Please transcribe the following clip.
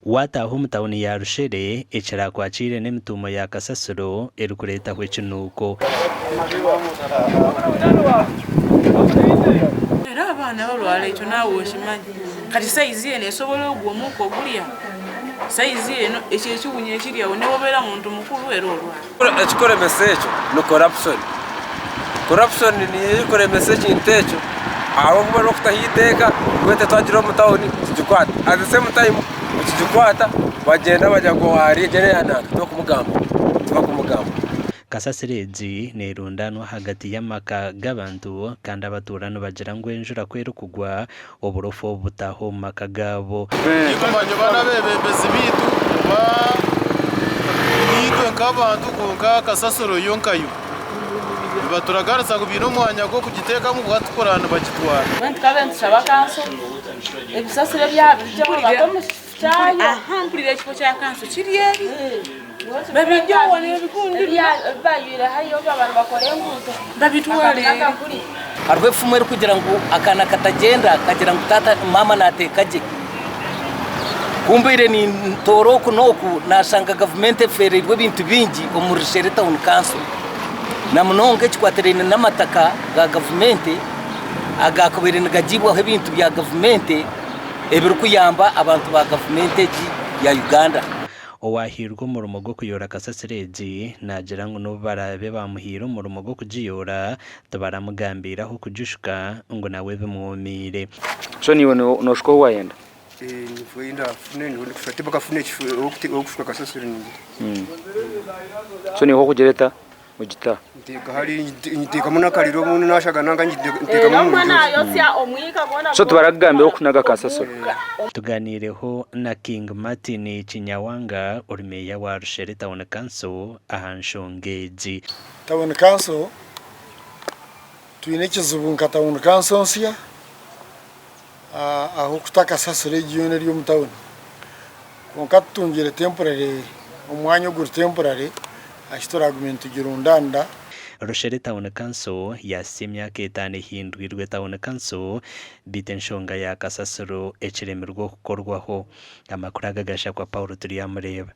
wataho mutawuni ya Rushere echara kwachire n'emitumo ya kasasiro erukureta kwekinuko era abana balwala ekyo naawe okimanyi kati saizi eno esobola ogwomuuka ogulya saizi eno ekyo ekiwunya ekiryawo ne wobeera muntu mukulu era olwala ekikoremesa ekyo ni corruption niyo ikoremesa ekintu ekyo abo kuba lokutahiteeka kwete twagira omutawuni kigikwata at the same time kigikwata bagenda bajya ngo hari generana tokumugamba Kasasirezi nerundanwa hagati y'amaka g'abantu kandi abaturano bagira ngo enjura kwera kugwa oburofu butaho maka gabo ikomanye bana bebembezi bitu ba nitwe nk'abantu konka kasasiro yonkayo baturagarasa ngo bino mwanya go kugiteka mu bwatukorana bagitwara bantu kabentu shabakanso ebisasire byabo byo cyane mpurire ekifo kya kanso kiriyeri babijyo wone bikundi bayira hayo abantu bakore nguzo babitware arwe fumwe kugira ngo akana katagenda kagira ngo tata mama natekaje kumbire ni toroku noku nashanga government ferirwe bintu bingi omurushere town council namunonge kikwaterene n'amataka ga government agakobere ngajibwa hebintu bya government ebirukuyamba abantu ba government ya Uganda owahirwa umurumo gwo kuyora Kasasirezi nagira ngo no barabe bamuhira umurumo gwo kujiyora tabaramugambiraho kujushuka ngo nawe bimwumire so niwe noshko wayenda nifuinda funeni uri kufatiba kafune okufuka Kasasirezi so niho kugereta mugita ndika hari ndika munakaliro muntu nashaga nanga ndika muntu so tubaragambira okunaga Kasasiro tuganireho na King Martin Kinyawanga urimeya wa Rushere Town Council ahanshongezi Town Council tuine kizubunka Town Council nsia aho kutaka Kasasiro region ryo mutawuni konka tungire temporary umwanya guri temporary ashito argument girundanda Rushere Town Council yasimya ketane hindwirwe Town Council bitenshonga ya Kasasiro ekiremerwa kukorwaho amakuru agagasha kwa Paul Turiyamureba.